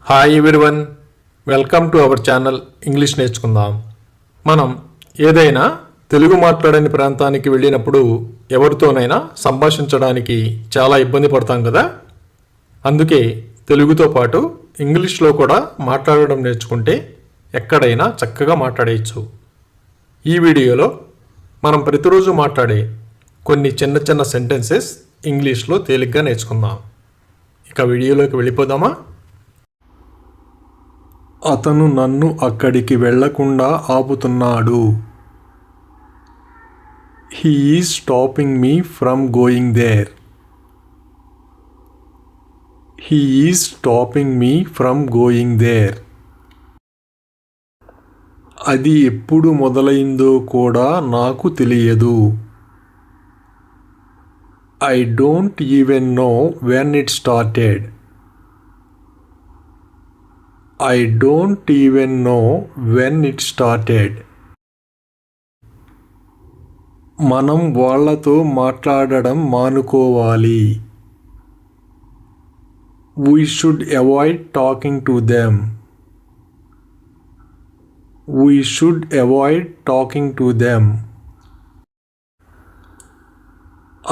Hi everyone, welcome to our channel English నేర్చుకుందాం. మనం ఏదైనా తెలుగు మాట్లాడని ప్రాంతానికి వెళ్ళినప్పుడు ఎవరితోనైనా సంభాషించడానికి చాలా ఇబ్బంది పడతాం కదా. అందుకే తెలుగుతో పాటు ఇంగ్లీష్లో కూడా మాట్లాడడం నేర్చుకుంటే ఎక్కడైనా చక్కగా మాట్లాడేయచ్చు. ఈ వీడియోలో మనం ప్రతిరోజు మాట్లాడే కొన్ని చిన్న చిన్న సెంటెన్సెస్ ఇంగ్లీష్లో తేలిగ్గా నేర్చుకుందాం. ఇక వీడియోలోకి వెళ్ళిపోదామా? అతను నన్ను అక్కడికి వెళ్ళకుండా ఆపుతున్నాడు. He is stopping me from going there. He is stopping me from going there. అది ఎప్పుడు మొదలైందో కూడా నాకు తెలియదు. I don't even know when it started. I don't even know when it started. మనం వాళ్ళతో మాట్లాడడం మానుకోవాలి. We should avoid talking to them. We should avoid talking to them.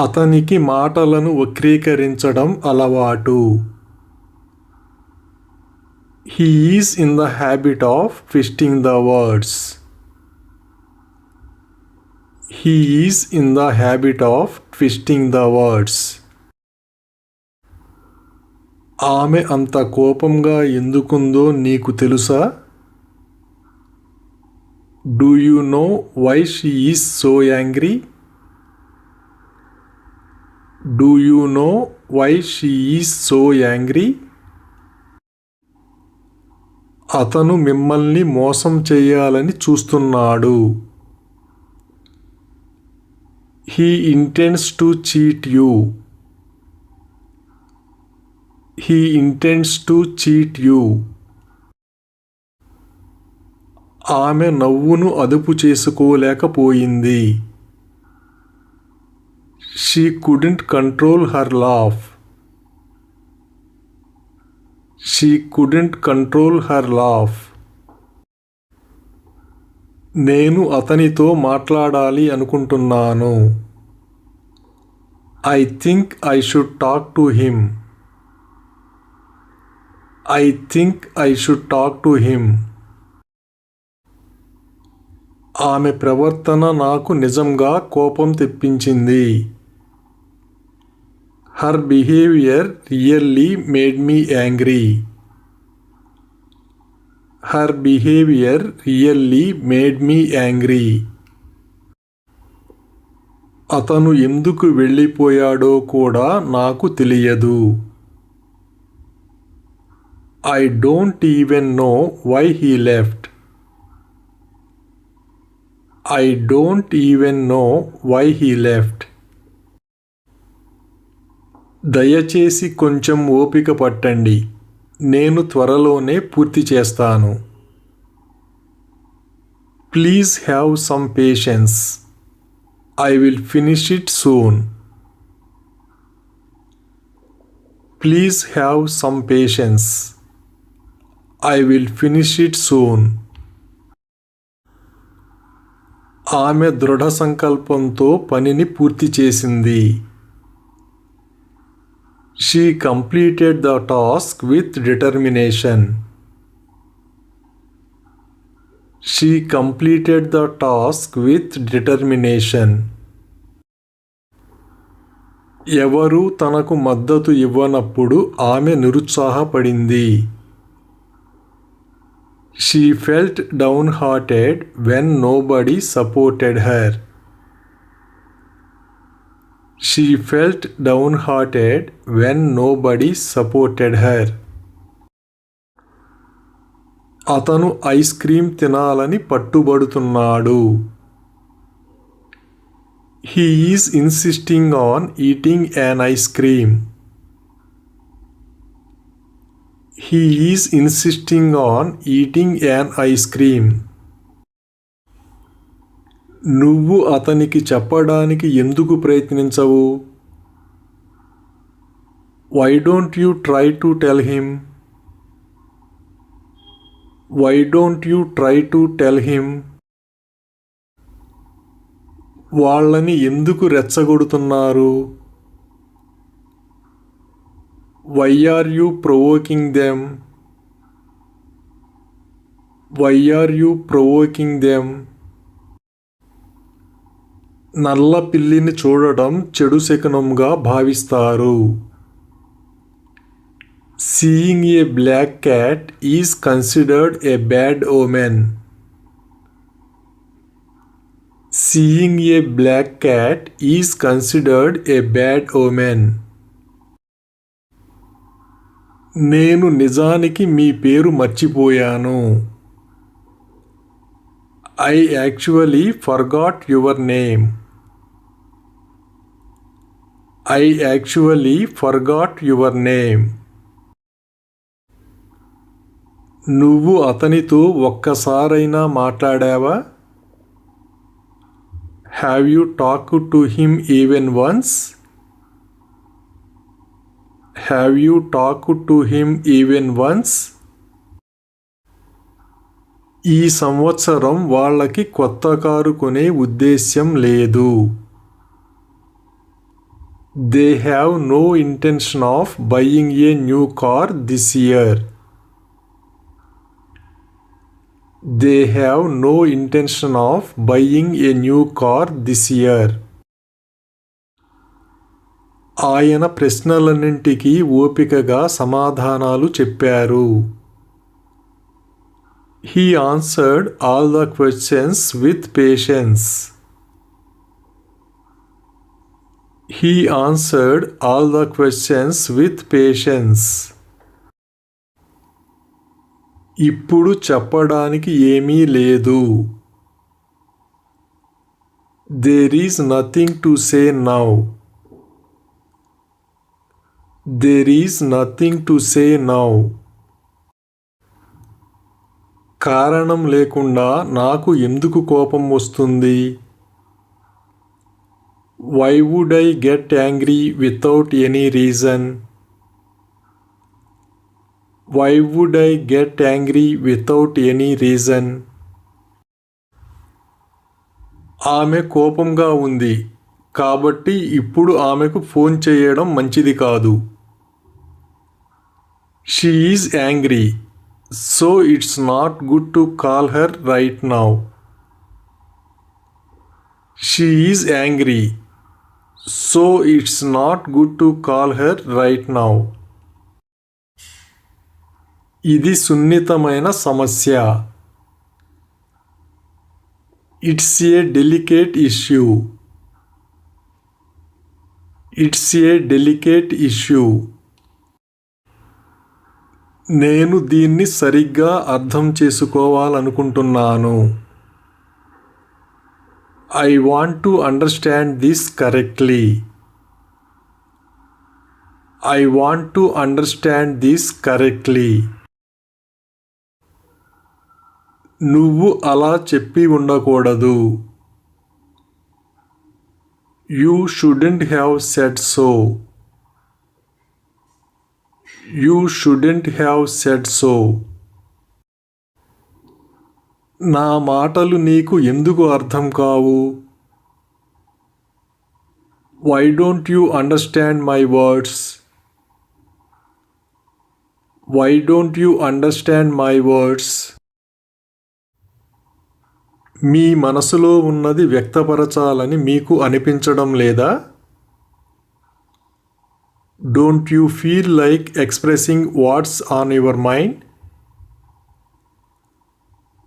అతనికి మాటలను వక్రీకరించడం అలవాటు. He is in the habit of twisting the words. He is in the habit of twisting the words. ఆమె అంత కోపంగా ఎందుకుందో నీకు తెలుసా? Do you know why she is so angry? Do you know why she is so angry? అతను మిమ్మల్ని మోసం చేయాలని చూస్తున్నాడు. He intends to cheat you. He intends to cheat you. ఆమె నవ్వును అదుపు చేసుకోలేకపోయింది. She couldn't control her laugh. She couldn't control her laugh. నేను అతనితో మాట్లాడాలి అనుకుంటున్నాను. I think I should talk to him. I think I should talk to him. ఆమె ప్రవర్తన నాకు నిజంగా కోపం తెప్పించింది. Her behavior really made me angry. Her behavior really made me angry. అతను ఎందుకు వెళ్ళిపోయాడో కూడా నాకు తెలియదు. I don't even know why he left. I don't even know why he left. దయచేసి కొంచెం ఓపిక పట్టండి, నేను త్వరలోనే పూర్తి చేస్తాను. Please have some patience. I will finish it soon. Please have some patience. I will finish it soon. ఆమె దృఢ సంకల్పంతో పనిని పూర్తి చేసింది. She completed the task with determination. She completed the task with determination. ఎవరు తనకు మద్దతు ఇవ్వనప్పుడు ఆమె నిరుత్సాహపడింది. She felt downhearted when nobody supported her. She felt downhearted when nobody supported her. అతను ఐస్ క్రీమ్ తినాలని పట్టుబడుతున్నాడు. He is insisting on eating an ice cream. He is insisting on eating an ice cream. నువ్వు అతనికి చెప్పడానికి ఎందుకు ప్రయత్నించవు? Why don't you try to tell him? Why don't you try to tell him? వాళ్ళని ఎందుకు రెచ్చగొడుతున్నారు? Why are you provoking them? Why are you provoking them? నల్ల పిల్లిని చూడడం చెడు శకునంగా భావిస్తారు. Seeing a black cat is considered a bad omen. Seeing a black cat is considered a bad omen. నేను నిజానికి మీ పేరు మర్చిపోయాను. I actually forgot your name. I actually forgot your name. నువ్వు అతనితో ఒక్కసారైనా మాట్లాడావా? Have you talked to him even once? Have you talked to him even once? ఈ సంవత్సరం వాళ్ళకి కొత్త కారు కొనే ఉద్దేశ్యం లేదు. They have no intention of buying a new car this year. They have no intention of buying a new car this year. ఆయన ప్రశ్నలన్నింటికీ ఓపికగా సమాధానాలు చెప్పారు. He answered all the questions with patience. He answered all the questions with patience. ఇప్పుడు చెప్పడానికి ఏమీ లేదు. There is nothing to say now. There is nothing to say now. కారణం లేకుండా నాకు ఎందుకు కోపం వస్తుంది? Why would I get angry without any reason? Why would I get angry without any reason? ఆమె కోపంగా ఉంది కాబట్టి ఇప్పుడు ఆమెకు ఫోన్ చేయడం మంచిది కాదు. She is angry, so it's not good to call her right now. She is angry, so it's not good to call her right now. ఇది సున్నితమైన సమస్య. It's a delicate issue. It's a delicate issue. నేను దీన్ని సరిగ్గా అర్థం చేసుకోవాలనుకుంటున్నాను. I want to understand this correctly. I want to understand this correctly. నువ్వు అలా చెప్పి ఉండకూడదు. You shouldn't have said so. You shouldn't have said so. నా మాటలు నీకు ఎందుకు అర్థం కావు? Why don't you understand my words? Why don't you understand my words? మీ మనసులో ఉన్నది వ్యక్తపరచాలని మీకు అనిపించడం లేదా? Don't you feel like expressing what's on your mind?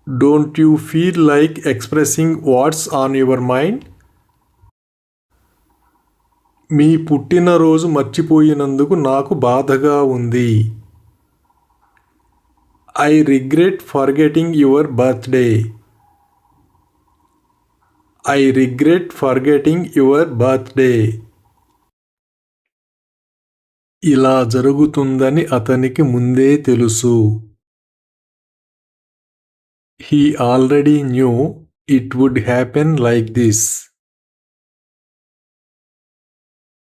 Don't you feel like expressing what's on your mind? మీ పుట్టినరోజు మర్చిపోయినందుకు నాకు బాధగా ఉంది. I regret forgetting your birthday. I regret forgetting your birthday. ఇలా జరుగుతుందని అతనికి ముందే తెలుసు. He already knew it would happen like this.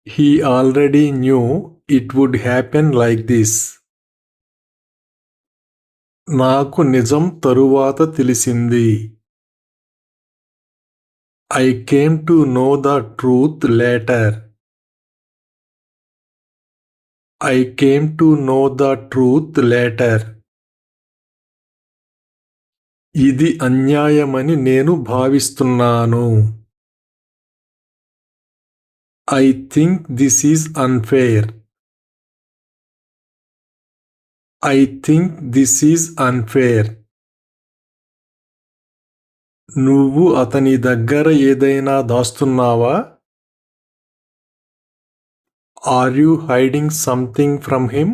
He already knew it would happen like this. నాకు నిజం తరువాత తెలిసింది. I came to know the truth later. I came to know the truth later. ఇది అన్యాయమని నేను భావిస్తున్నాను. I think this is unfair. I think this is unfair. నువ్వు అతని దగ్గర ఏదైనా దాస్తున్నావా? Are you hiding something from him?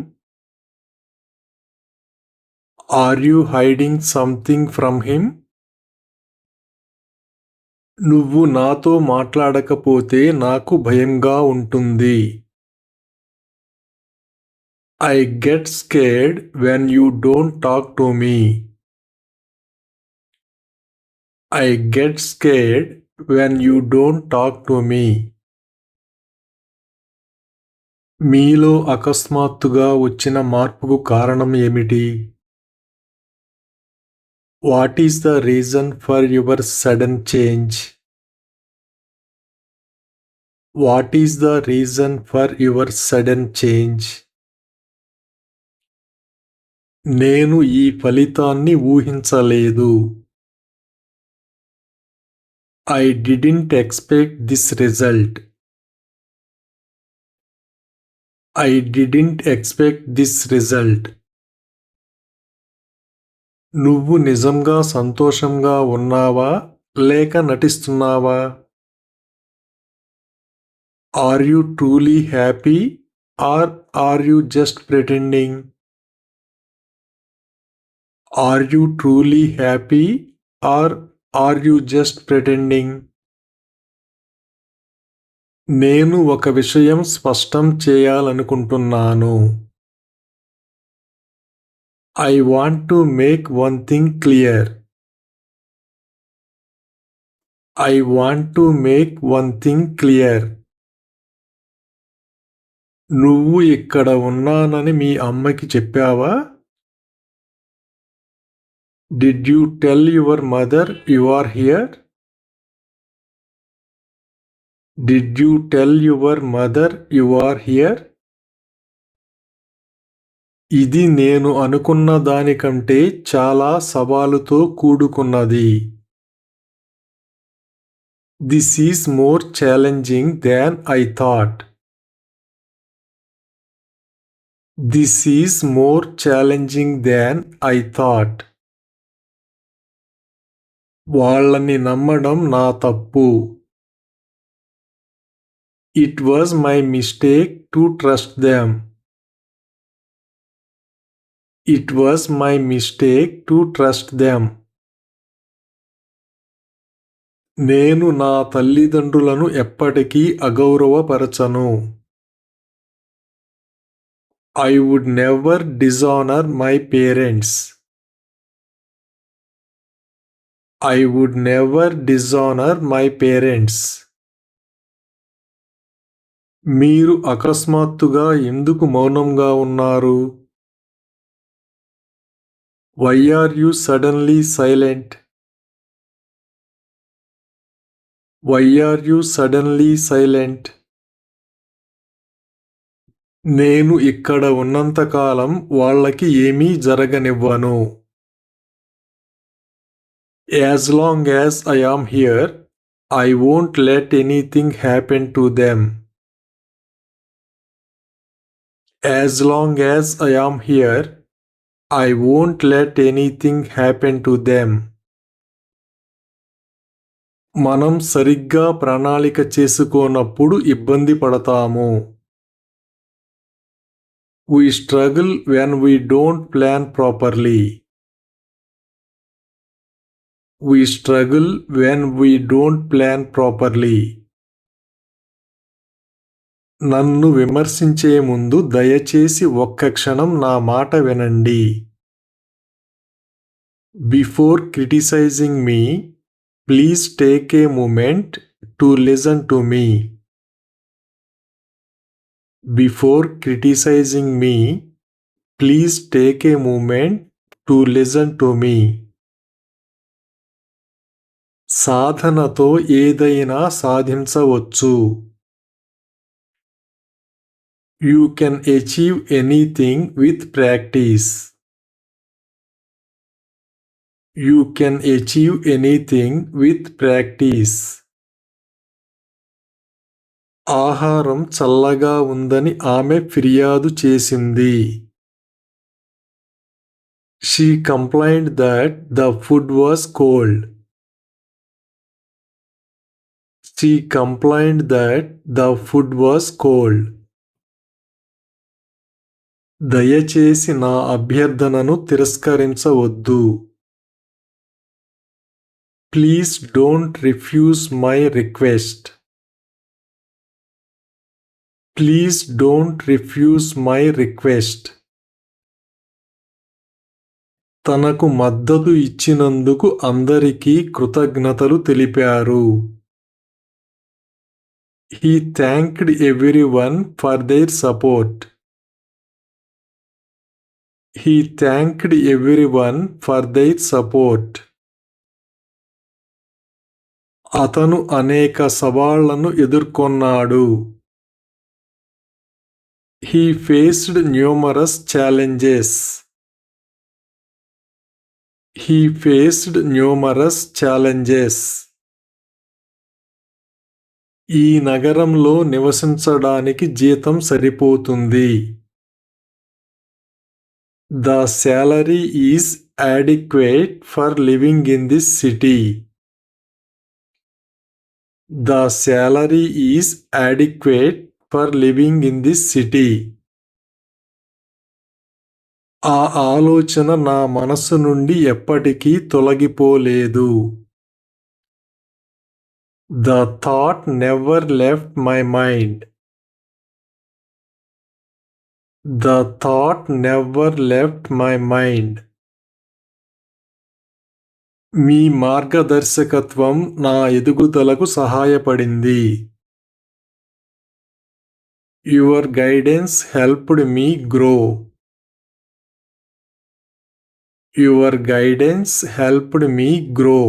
Are you hiding something from him? నువ్వు నాతో మాట్లాడకపోతే నాకు భయంగా ఉంటుంది. I get scared when you don't talk to me. I get scared when you don't talk to me. మీలో అకస్మాత్తుగా వచ్చిన మార్పుకు కారణం ఏమిటి? What is the reason for your sudden change? What is the reason for your sudden change? నేను ఈ ఫలితాన్ని ఊహించలేదు. I didn't expect this result. I didn't expect this result. నువ్వు నిజంగా సంతోషంగా ఉన్నావా లేక నటిస్తున్నావా? Are you truly happy or are you just pretending? Are you truly happy or are you just pretending? నేను ఒక విషయం స్పష్టం చేయాలనుకుంటున్నాను. I want to make one thing clear. I want to make one thing clear. నువ్వు ఇక్కడ ఉన్నానని మీ అమ్మకి చెప్పావా? Did you tell your mother you are here? Did you tell your mother you are here? ఇది నేను అనుకున్న దానికంటే చాలా సవాలుతో కూడుకున్నది. This is more challenging than I thought. This is more challenging than I thought. వాళ్ళని నమ్మడం నా తప్పు. It was my mistake to trust them. It was my mistake to trust them. నేను నా తల్లిదండ్రులను ఎప్పటికీ అగౌరవపరచను. I would never dishonor my parents. I would never dishonor my parents. మీరు అకస్మాత్తుగా ఎందుకు మౌనంగా ఉన్నారు? Why are you suddenly silent? Why are you suddenly silent? నేను ఇక్కడ ఉన్నంతకాలం వాళ్ళకి ఏమీ జరగనివ్వను. As long as I am here, I won't let anything happen to them. As long as I am here, I won't let anything happen to them. మనం సరిగ్గా ప్రణాళిక చేసుకోనప్పుడు ఇబ్బంది పడతాము. We struggle when we don't plan properly. We struggle when we don't plan properly. నన్ను విమర్శించే ముందు దయచేసి ఒక్క క్షణం నా మాట వినండి. Before criticizing me, please take a moment to listen to me. Before criticizing me, please take a moment to listen to me. సాధనతో ఏదైనా సాధించవచ్చు. You can achieve anything with practice. You can achieve anything with practice. ఆహారం చల్లగా ఉందని ఆమె ఫిర్యాదు చేసింది. She complained that the food was cold. She complained that the food was cold. దయచేసి నా అభ్యర్థనను తిరస్కరించవద్దు. Please don't refuse my request. Please don't refuse my request. తనకు మద్దతు ఇచ్చినందుకు అందరికీ కృతజ్ఞతలు తెలిపారు. He thanked everyone for their support. He thanked everyone for their support. అతను అనేక సవాళ్లను ఎదుర్కొన్నాడు. He faced numerous challenges. He faced numerous challenges. ఈ నగరంలో నివసించడానికి జీతం సరిపోతుంది. The salary is adequate for living in this city. The salary is adequate for living in this city. ఆ ఆలోచన నా మనసు నుండి ఎప్పటికీ తొలగిపోలేదు. The thought never left my mind. The thought never left my mind. మీ మార్గదర్శకత్వం నా ఎదుగుదలకు సహాయపడింది. Your guidance helped me grow. Your guidance helped me grow.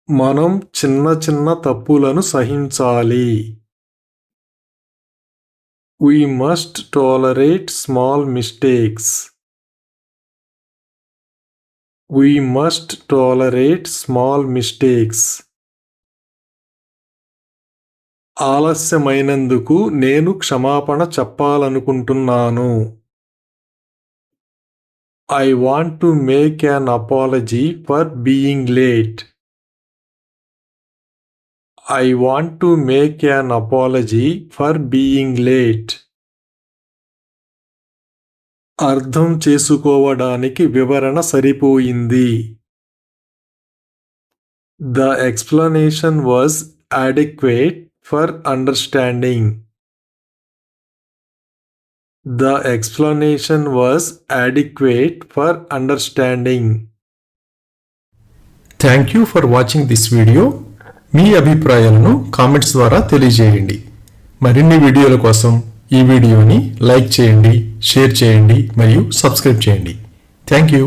మనం చిన్న చిన్న తప్పులను సహించాలి. We must tolerate small mistakes. We must tolerate small mistakes. ఆలస్యమైనందుకు నేను క్షమాపణ చెప్పాలనుకుంటున్నాను. I want to make an apology for being late. I want to make an apology for being late. అర్థం చేసుకోవడానికి వివరణ సరిపోయింది. The explanation was adequate for understanding. The explanation was adequate for understanding. Thank you for watching this video. మీ అభిప్రాయాలను comments ద్వారా తెలియజేయండి. మరిన్ని వీడియోల కోసం ఈ వీడియోని లైక్ చేయండి, షేర్ చేయండి మరియు సబ్స్క్రైబ్ చేయండి. Thank you.